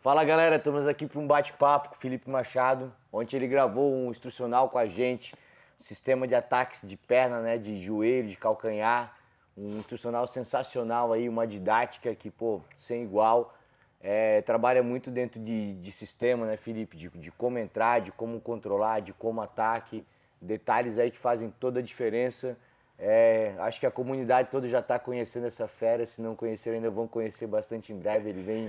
Fala galera, estamos aqui para um bate-papo com o Felipe Machado. Ontem ele gravou um instrucional com a gente, sistema de ataques de perna, né, de joelho, de calcanhar. Um instrucional sensacional aí, uma didática que, pô, sem igual. Trabalha muito dentro de sistema, né, Felipe? De como entrar, de como controlar, de como ataque. Detalhes aí que fazem toda a diferença. Acho que a comunidade toda já está conhecendo essa fera. Se não conheceram ainda, vão conhecer bastante em breve. Ele vem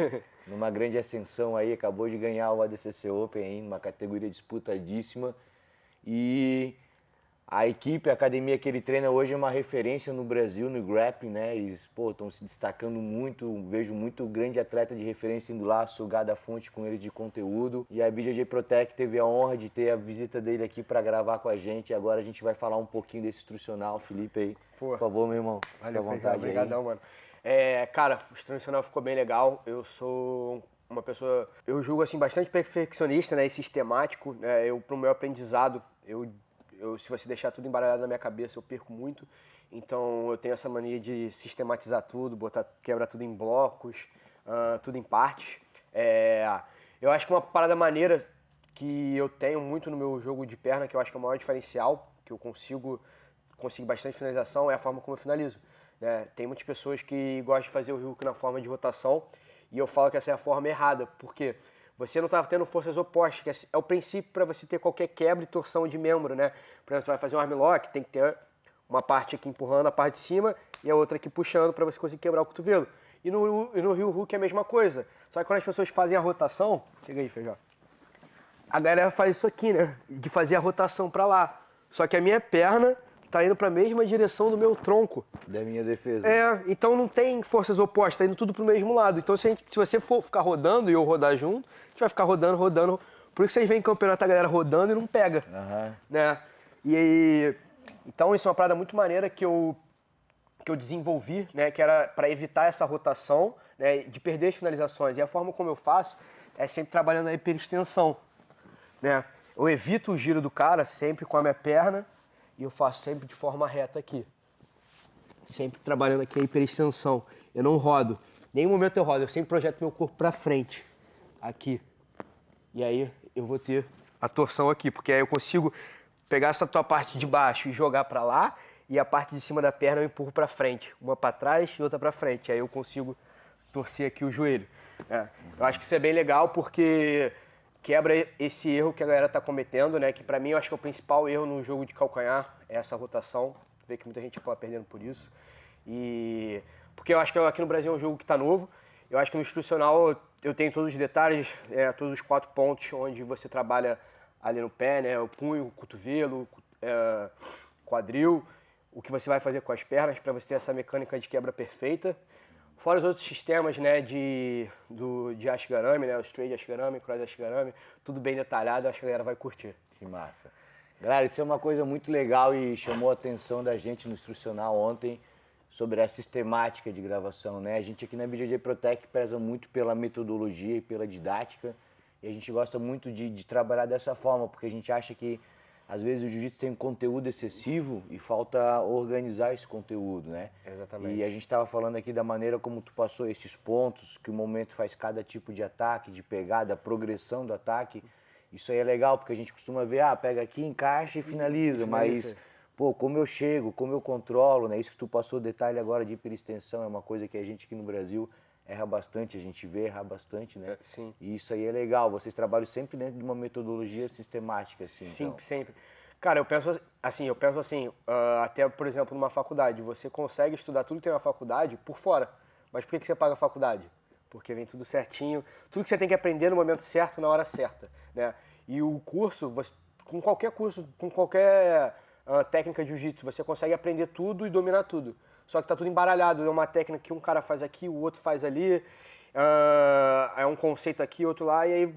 numa grande ascensão aí, acabou de ganhar o ADCC Open aí, numa categoria disputadíssima. E a equipe, a academia que ele treina hoje é uma referência no Brasil, no grappling, né? Eles, estão se destacando muito, vejo muito grande atleta de referência indo lá, sugar da fonte com ele de conteúdo. E a BJJ Protec teve a honra de ter a visita dele aqui para gravar com a gente. E agora a gente vai falar um pouquinho desse instrucional. Felipe aí, por favor, meu irmão, fica à vontade. Obrigadão, mano. Cara, o instrucional ficou bem legal. Eu sou uma pessoa, eu julgo assim, bastante perfeccionista, né, e sistemático. Pro meu aprendizado, se você deixar tudo embaralhado na minha cabeça, eu perco muito. Então eu tenho essa mania de sistematizar tudo, quebrar tudo em blocos, tudo em partes. Eu acho que uma parada maneira que eu tenho muito no meu jogo de perna, que eu acho que é o maior diferencial, que eu consigo bastante finalização, é a forma como eu finalizo. Né? Tem muitas pessoas que gostam de fazer o hook na forma de rotação, e eu falo que essa é a forma errada, porque você não está tendo forças opostas, que é o princípio para você ter qualquer quebra e torção de membro, né? Por exemplo, você vai fazer um armlock, tem que ter uma parte aqui empurrando a parte de cima e a outra aqui puxando para você conseguir quebrar o cotovelo. E no heel hook é a mesma coisa. Só que quando as pessoas fazem a rotação, chega aí, Feijão. A galera faz isso aqui, né? De fazer a rotação para lá. Só que a minha perna tá indo para a mesma direção do meu tronco. Da minha defesa. Então não tem forças opostas, tá indo tudo pro mesmo lado. Então se você for ficar rodando e eu rodar junto, a gente vai ficar rodando. Por isso vocês veem em campeonato a galera rodando e não pega. Né? Então isso é uma parada muito maneira que eu desenvolvi, né? Que era para evitar essa rotação, né? De perder as finalizações. E a forma como eu faço é sempre trabalhando a hiperextensão. Né? Eu evito o giro do cara sempre com a minha perna e eu faço sempre de forma reta aqui. Sempre trabalhando aqui a hiperextensão. Eu não rodo. Nenhum momento eu rodo. Eu sempre projeto meu corpo para frente. Aqui. E aí eu vou ter a torção aqui. Porque aí eu consigo pegar essa tua parte de baixo e jogar para lá. E a parte de cima da perna eu empurro para frente. Uma para trás e outra para frente. Aí eu consigo torcer aqui o joelho. Eu acho que isso é bem legal porque quebra esse erro que a galera tá cometendo, né? Que para mim eu acho que é o principal erro no jogo de calcanhar. É essa rotação. Vê que muita gente acaba perdendo por isso. Porque eu acho que aqui no Brasil é um jogo que está novo. Eu acho que no institucional eu tenho todos os detalhes, todos os 4 pontos onde você trabalha ali no pé, né? O punho, o cotovelo, quadril, o que você vai fazer com as pernas para você ter essa mecânica de quebra perfeita. Fora os outros sistemas, né, de Ashigarami, né? O straight Ashigarami, cross Ashigarami, tudo bem detalhado, acho que a galera vai curtir. Que massa. Galera, isso é uma coisa muito legal e chamou a atenção da gente no instrucional ontem sobre a sistemática de gravação, né? A gente aqui na BJJ Protec preza muito pela metodologia e pela didática e a gente gosta muito de trabalhar dessa forma, porque a gente acha que às vezes o jiu-jitsu tem um conteúdo excessivo e falta organizar esse conteúdo, né? Exatamente. E a gente estava falando aqui da maneira como tu passou esses pontos, que o momento faz cada tipo de ataque, de pegada, a progressão do ataque. Isso aí é legal, porque a gente costuma ver, pega aqui, encaixa e finaliza, mas, como eu chego, como eu controlo, né? Isso que tu passou o detalhe agora de hiperextensão é uma coisa que a gente aqui no Brasil erra bastante, a gente vê errar bastante, né? Sim. E isso aí é legal, vocês trabalham sempre dentro de uma metodologia sistemática, assim, Sim, então. sempre. Cara, eu penso assim, até, por exemplo, numa faculdade, você consegue estudar tudo que tem na faculdade por fora, mas por que você paga a faculdade? Porque vem tudo certinho, tudo que você tem que aprender no momento certo, na hora certa, né? E o curso, com qualquer curso, com qualquer técnica de jiu-jitsu, você consegue aprender tudo e dominar tudo. Só que tá tudo embaralhado, é uma técnica que um cara faz aqui, o outro faz ali, é um conceito aqui, outro lá, e aí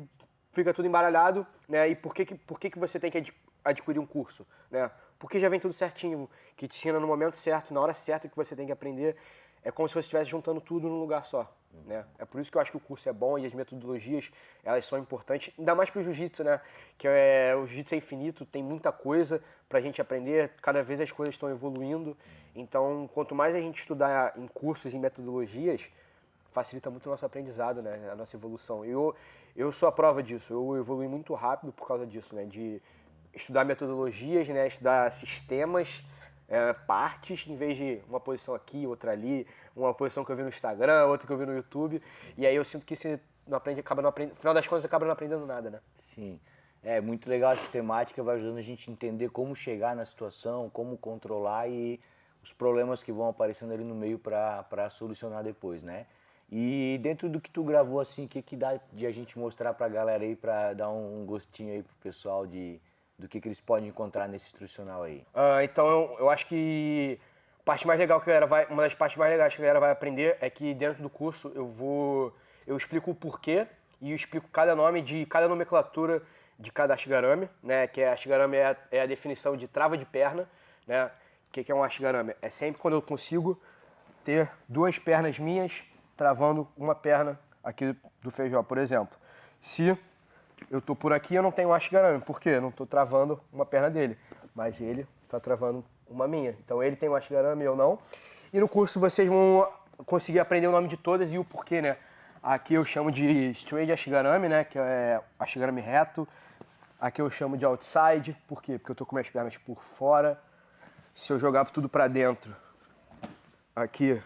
fica tudo embaralhado, né? E por que você tem que adquirir um curso, né? Porque já vem tudo certinho, que te ensina no momento certo, na hora certa que você tem que aprender. É como se você estivesse juntando tudo num lugar só, né? É por isso que eu acho que o curso é bom e as metodologias, elas são importantes, ainda mais pro jiu-jitsu, né? Que o jiu-jitsu é infinito, tem muita coisa pra gente aprender, cada vez as coisas estão evoluindo. Então, quanto mais a gente estudar em cursos e metodologias, facilita muito o nosso aprendizado, né? A nossa evolução. Eu sou a prova disso, eu evolui muito rápido por causa disso, né? De estudar metodologias, né? Estudar sistemas, partes, em vez de uma posição aqui, outra ali, uma posição que eu vi no Instagram, outra que eu vi no YouTube. E aí eu sinto que você não aprende, acaba não aprendendo, no final das contas acaba não aprendendo nada, né? Sim. É muito legal essa temática, vai ajudando a gente a entender como chegar na situação, como controlar e os problemas que vão aparecendo ali no meio para solucionar depois, né? E dentro do que tu gravou, assim, o que dá de a gente mostrar pra galera aí, pra dar um gostinho aí pro pessoal do que eles podem encontrar nesse instrucional aí? Então eu acho que a parte mais legal que a galera vai, uma das partes mais legais que a galera vai aprender é que dentro do curso eu explico o porquê e eu explico cada nome de cada nomenclatura de cada ashigarami, né? Que a ashigarami é a definição de trava de perna, né? O que é um ashigarami? É sempre quando eu consigo ter duas pernas minhas travando uma perna aqui do feijó, por exemplo. Se eu tô por aqui, eu não tenho um ashigarami. Por quê? Eu não tô travando uma perna dele, mas ele tá travando uma minha. Então ele tem um ashigarami, eu não. E no curso vocês vão conseguir aprender o nome de todas e o porquê, né? Aqui eu chamo de straight ashigarami, né? Que é ashigarami reto. Aqui eu chamo de outside. Por quê? Porque eu tô com minhas pernas por fora. Se eu jogar tudo para dentro, aqui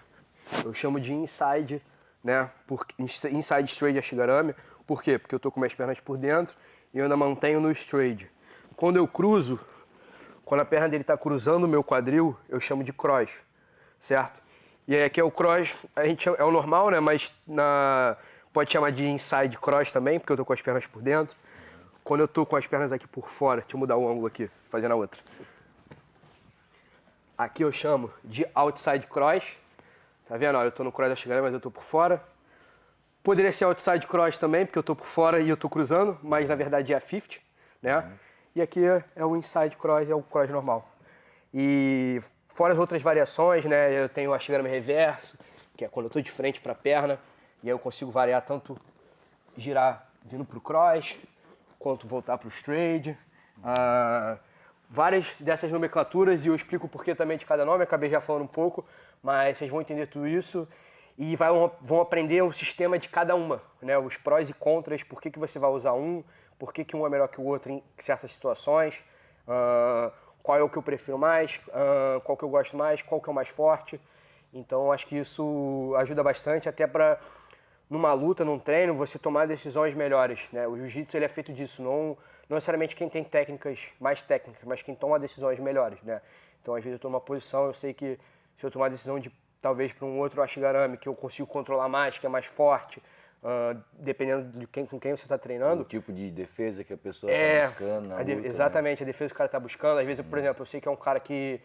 eu chamo de inside, né? Inside straight ashigarami. Por quê? Porque eu tô com minhas pernas por dentro e eu ainda mantenho no straight. Quando eu cruzo, quando a perna dele está cruzando o meu quadril, eu chamo de cross, certo? E aí aqui é o cross, a gente é o normal, né? Mas pode chamar de inside cross também, porque eu tô com as pernas por dentro. Quando eu tô com as pernas aqui por fora, deixa eu mudar o ângulo aqui, fazendo a outra. Aqui eu chamo de outside cross. Tá vendo? Ó, eu tô no cross ashigarami, mas eu tô por fora. Poderia ser outside cross também, porque eu tô por fora e eu tô cruzando, mas na verdade é a 50, né? E aqui é o inside cross, é o cross normal. E fora as outras variações, né? Eu tenho o ashigarami reverso, que é quando eu tô de frente para a perna, e aí eu consigo variar tanto girar vindo pro cross, quanto voltar pro straight. Várias dessas nomenclaturas, e eu explico o porquê também de cada nome, acabei já falando um pouco, mas vocês vão entender tudo isso. E vão aprender o sistema de cada uma, né? Os prós e contras, por que você vai usar um, por que um é melhor que o outro em certas situações, qual é o que eu prefiro mais, qual que eu gosto mais, qual que é o mais forte. Então, acho que isso ajuda bastante até para, numa luta, num treino, você tomar decisões melhores, né? O jiu-jitsu ele é feito disso, não necessariamente quem tem mais técnicas, mas quem toma decisões melhores, né? Então, às vezes eu estou numa posição, eu sei que se eu tomar a decisão de talvez para um outro ashigarami que eu consigo controlar mais, que é mais forte, dependendo de com quem você está treinando. O tipo de defesa que a pessoa está buscando na luta, exatamente, né? A defesa que o cara está buscando. Às vezes, por exemplo, eu sei que é um cara que,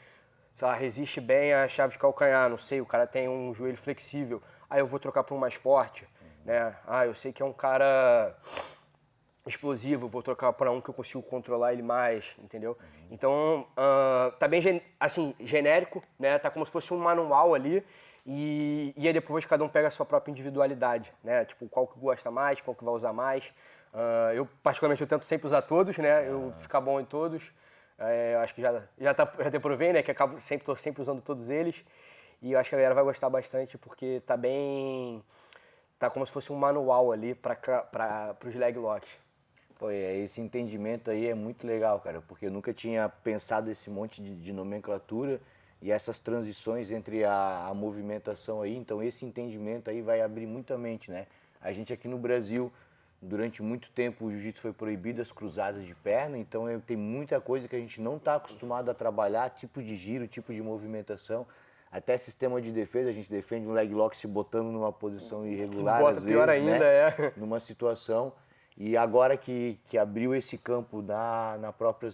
sei lá, resiste bem à chave de calcanhar, não sei, o cara tem um joelho flexível, aí eu vou trocar para um mais forte, né? Eu sei que é um cara explosivo, vou trocar para um que eu consigo controlar ele mais, entendeu? Então, tá bem assim, genérico, né? Tá como se fosse um manual ali e aí depois cada um pega a sua própria individualidade, né? Tipo, qual que gosta mais, qual que vai usar mais. Eu, particularmente, eu tento sempre usar todos, né? Eu ficar bom em todos. Eu acho que já te provei, né? Que tô sempre usando todos eles. E eu acho que a galera vai gostar bastante porque tá como se fosse um manual ali para os leg locks. Pô, esse entendimento aí é muito legal, cara, porque eu nunca tinha pensado esse monte de nomenclatura e essas transições entre a movimentação aí, então esse entendimento aí vai abrir muita mente, né? A gente aqui no Brasil, durante muito tempo o jiu-jitsu foi proibido as cruzadas de perna, então tem muita coisa que a gente não está acostumado a trabalhar, tipo de giro, tipo de movimentação, até sistema de defesa, a gente defende um leg lock se botando numa posição irregular, bota, às pior vezes, ainda, né? Numa situação. E agora que abriu esse campo na própria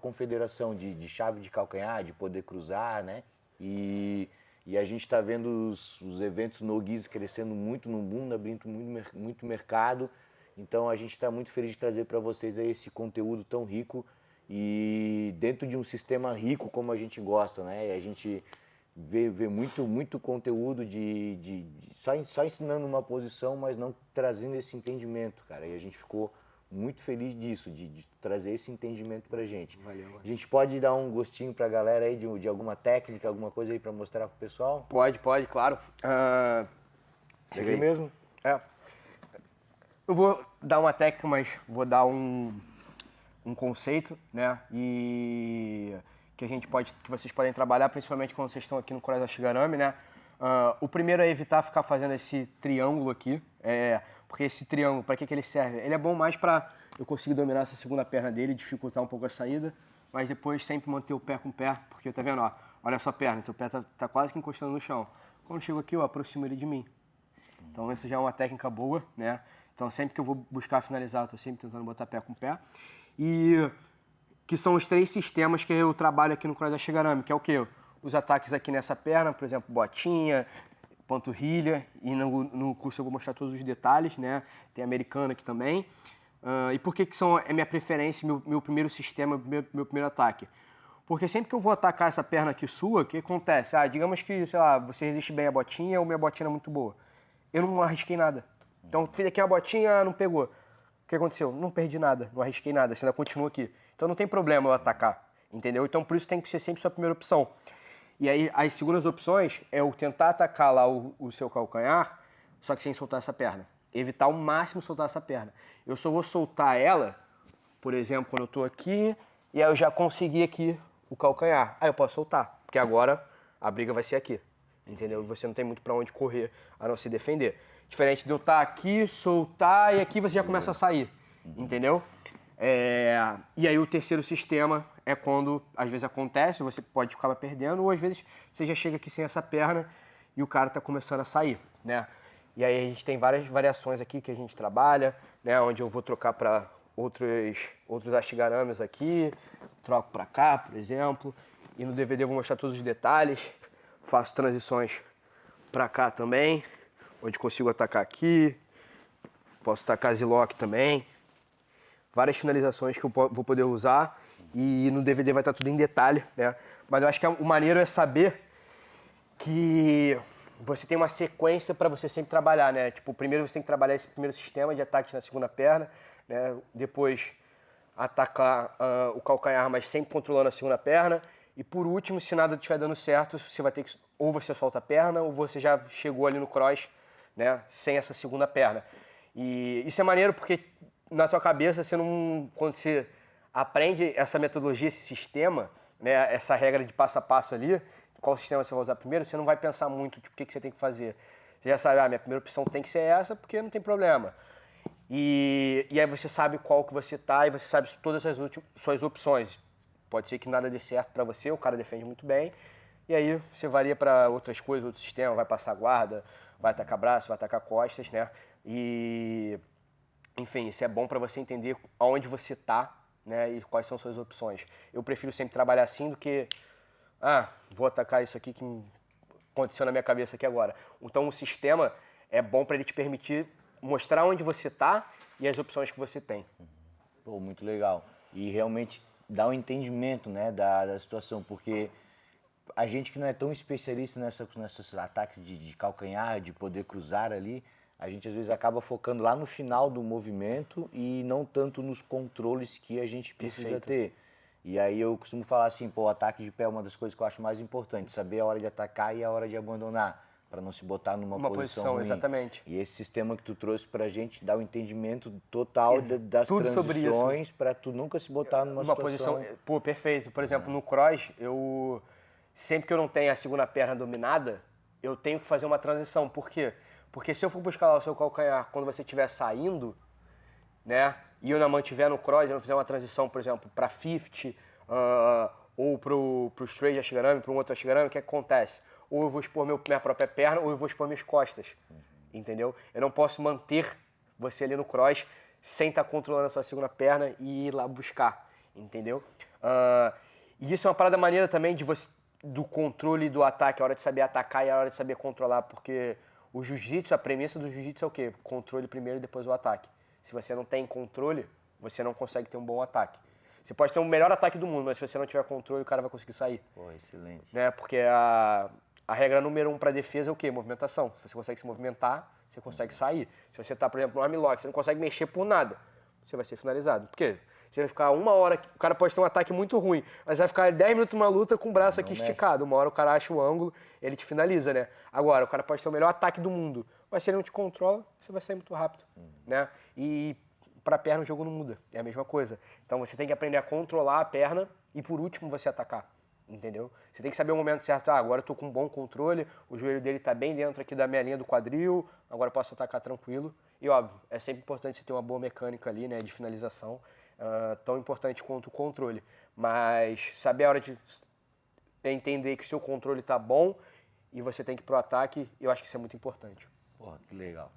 confederação de chave de calcanhar, de poder cruzar, né? E a gente está vendo os eventos no-gis crescendo muito no mundo, abrindo muito mercado. Então a gente está muito feliz de trazer para vocês aí esse conteúdo tão rico e dentro de um sistema rico como a gente gosta, né? E a gente vê muito conteúdo só ensinando uma posição, mas não trazendo esse entendimento, cara. E a gente ficou muito feliz disso, de trazer esse entendimento pra gente. Valeu. A gente pode dar um gostinho pra galera aí de alguma técnica, alguma coisa aí pra mostrar pro pessoal? Pode, claro. Aqui mesmo? É. Eu vou dar uma técnica, mas vou dar um conceito, né? E que que vocês podem trabalhar, principalmente quando vocês estão aqui no Cross Ashigarami, né? O primeiro é evitar ficar fazendo esse triângulo aqui, porque esse triângulo, para que ele serve? Ele é bom mais para eu conseguir dominar essa segunda perna dele, dificultar um pouco a saída, mas depois sempre manter o pé com o pé, porque tá vendo, ó, olha a sua perna, teu pé tá quase que encostando no chão. Quando eu chego aqui, eu aproximo ele de mim. Então essa já é uma técnica boa, né? Então sempre que eu vou buscar finalizar, eu tô sempre tentando botar pé com pé. E que são os 3 sistemas que eu trabalho aqui no Cross Ashigarami, que é o quê? Os ataques aqui nessa perna, por exemplo, botinha, panturrilha, e no curso eu vou mostrar todos os detalhes, né? Tem americana aqui também. E por que é minha preferência, meu primeiro sistema, meu primeiro ataque? Porque sempre que eu vou atacar essa perna aqui sua, o que acontece? Digamos que, sei lá, você resiste bem a botinha ou minha botinha é muito boa. Eu não arrisquei nada. Então, fiz aqui uma botinha, não pegou. O que aconteceu? Não perdi nada, não arrisquei nada, você ainda continua aqui. Então não tem problema eu atacar, entendeu? Então por isso tem que ser sempre sua primeira opção. E aí as segundas opções é eu tentar atacar lá o seu calcanhar, só que sem soltar essa perna. Evitar ao máximo soltar essa perna. Eu só vou soltar ela, por exemplo, quando eu tô aqui, e aí eu já consegui aqui o calcanhar. Aí eu posso soltar, porque agora a briga vai ser aqui, entendeu? Você não tem muito pra onde correr a não se defender. Diferente de eu estar aqui, soltar, e aqui você já começa a sair, entendeu? E aí o terceiro sistema é quando, às vezes acontece, você pode acabar perdendo, ou às vezes você já chega aqui sem essa perna e o cara está começando a sair, né? E aí a gente tem várias variações aqui que a gente trabalha, né? Onde eu vou trocar para outros ashigaramis aqui, troco para cá, por exemplo, e no DVD eu vou mostrar todos os detalhes, faço transições para cá também, onde consigo atacar aqui, posso atacar Zilock também, várias finalizações que eu vou poder usar e no DVD vai estar tudo em detalhe, né? Mas eu acho que o maneiro é saber que você tem uma sequência para você sempre trabalhar, né? Tipo, primeiro você tem que trabalhar esse primeiro sistema de ataque na segunda perna, né? Depois atacar o calcanhar, mas sempre controlando a segunda perna. E por último, se nada estiver dando certo, você vai ter que ou você solta a perna ou você já chegou ali no cross, né? Sem essa segunda perna. E isso é maneiro porque na sua cabeça, quando você aprende essa metodologia, esse sistema, né, essa regra de passo a passo ali, qual sistema você vai usar primeiro, você não vai pensar muito tipo, o que você tem que fazer. Você já sabe, minha primeira opção tem que ser essa, porque não tem problema. E aí você sabe qual que você tá e você sabe todas as suas opções. Pode ser que nada dê certo para você, o cara defende muito bem, e aí você varia para outras coisas, outro sistema, vai passar guarda, vai atacar braço, vai atacar costas, né? Enfim, isso é bom para você entender aonde você tá, né, e quais são suas opções. Eu prefiro sempre trabalhar assim do que, vou atacar isso aqui que aconteceu na minha cabeça aqui agora. Então o sistema é bom para ele te permitir mostrar onde você tá e as opções que você tem. Pô, muito legal. E realmente dá um entendimento, né, da situação, porque a gente que não é tão especialista nesses ataques de calcanhar, de poder cruzar ali, a gente às vezes acaba focando lá no final do movimento e não tanto nos controles que a gente precisa ter. E aí eu costumo falar assim, o ataque de pé é uma das coisas que eu acho mais importante, saber a hora de atacar e a hora de abandonar, para não se botar numa posição ruim. Exatamente. E esse sistema que tu trouxe pra gente dá o entendimento total das transições para tu nunca se botar numa situação... Pô, perfeito. Por exemplo, no cross, sempre que eu não tenho a segunda perna dominada, eu tenho que fazer uma transição. Por quê? Porque se eu for buscar lá o seu calcanhar quando você estiver saindo, né, e eu não mantiver no cross, eu não fizer uma transição, por exemplo, para 50 ou pro straight ashigarami, para um outro ashigarami, o que acontece? Ou eu vou expor minha própria perna ou eu vou expor minhas costas, entendeu? Eu não posso manter você ali no cross sem estar controlando a sua segunda perna e ir lá buscar, entendeu? E isso é uma parada maneira também do controle do ataque, a hora de saber atacar e a hora de saber controlar, porque o jiu-jitsu, a premissa do jiu-jitsu é o quê? Controle primeiro e depois o ataque. Se você não tem controle, você não consegue ter um bom ataque. Você pode ter o melhor ataque do mundo, mas se você não tiver controle, o cara vai conseguir sair. Pô, excelente. Né? Porque a regra número 1 para defesa é o quê? Movimentação. Se você consegue se movimentar, você consegue sair. Se você está, por exemplo, no armlock, você não consegue mexer por nada, você vai ser finalizado. Por quê? Você vai ficar uma hora, o cara pode ter um ataque muito ruim, mas vai ficar 10 minutos numa luta com o braço aqui esticado. Uma hora o cara acha o ângulo, ele te finaliza, né? Agora, o cara pode ter o melhor ataque do mundo, mas se ele não te controla, você vai sair muito rápido, né? E para a perna o jogo não muda, é a mesma coisa. Então você tem que aprender a controlar a perna e por último você atacar, entendeu? Você tem que saber o momento certo, agora eu tô com um bom controle, o joelho dele tá bem dentro aqui da minha linha do quadril, agora eu posso atacar tranquilo. E óbvio, é sempre importante você ter uma boa mecânica ali, né, de finalização, tão importante quanto o controle. Mas saber a hora de entender que o seu controle tá bom e você tem que ir pro ataque, eu acho que isso é muito importante. Porra, que legal.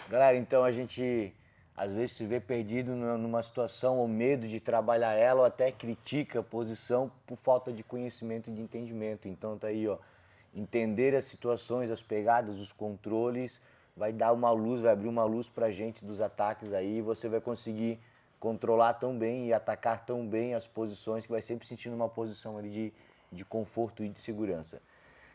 Galera, então a gente às vezes se vê perdido numa situação ou medo de trabalhar ela ou até critica a posição por falta de conhecimento e de entendimento. Então tá aí, ó, entender as situações, as pegadas, os controles, vai dar uma luz, vai abrir uma luz pra gente dos ataques aí e você vai conseguir controlar tão bem e atacar tão bem as posições que vai sempre sentindo uma posição ali de conforto e de segurança.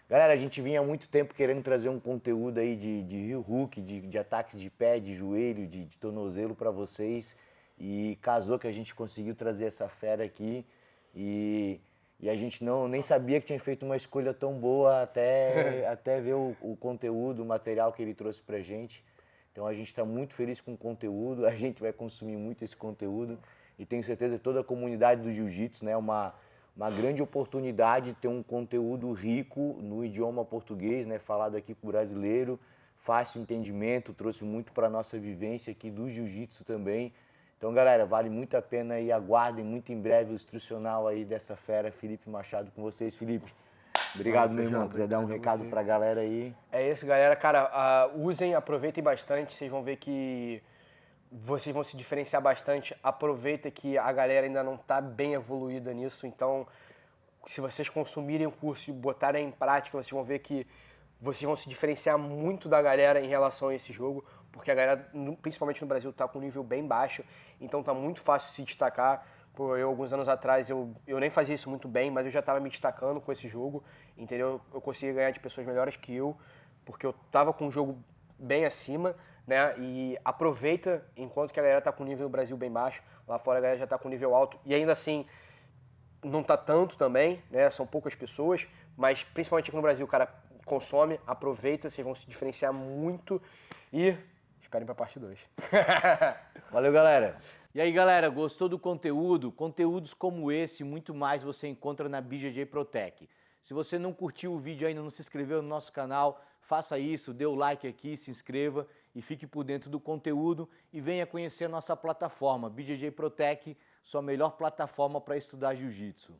Galera, a gente vinha há muito tempo querendo trazer um conteúdo aí de heel hook, de ataques de pé, de joelho, de tornozelo para vocês. E casou que a gente conseguiu trazer essa fera aqui. E a gente nem sabia que tinha feito uma escolha tão boa até ver o conteúdo, o material que ele trouxe pra gente. Então a gente está muito feliz com o conteúdo, a gente vai consumir muito esse conteúdo. E tenho certeza que toda a comunidade do jiu-jitsu, né, uma grande oportunidade de ter um conteúdo rico no idioma português, né, falado aqui para o brasileiro, fácil entendimento, trouxe muito para a nossa vivência aqui do jiu-jitsu também. Então, galera, vale muito a pena e aguardem muito em breve o instrucional aí dessa fera, Felipe Machado, com vocês. Felipe, obrigado, meu irmão. Quiser dar um recado para a galera aí? É isso, galera. Cara, usem, aproveitem bastante, vocês vão ver que vocês vão se diferenciar bastante. Aproveita que a galera ainda não está bem evoluída nisso, então se vocês consumirem o curso e botarem em prática, vocês vão ver que vocês vão se diferenciar muito da galera em relação a esse jogo, porque a galera, principalmente no Brasil, está com um nível bem baixo, então tá muito fácil se destacar. Pô, alguns anos atrás, eu nem fazia isso muito bem, mas eu já estava me destacando com esse jogo, entendeu? Eu conseguia ganhar de pessoas melhores que eu, porque eu tava com um jogo bem acima, né? E aproveita enquanto que a galera tá com o nível do Brasil bem baixo, lá fora a galera já tá com nível alto, e ainda assim não tá tanto também, né? São poucas pessoas, mas principalmente aqui no Brasil o cara consome, aproveita, vocês vão se diferenciar muito e esperem pra parte 2. Valeu, galera. E aí, galera, gostou do conteúdo? Conteúdos como esse e muito mais você encontra na BJJ Protec. Se você não curtiu o vídeo ainda, não se inscreveu no nosso canal, faça isso, dê o like aqui, se inscreva e fique por dentro do conteúdo e venha conhecer a nossa plataforma, BJJ Protec, sua melhor plataforma para estudar jiu-jitsu.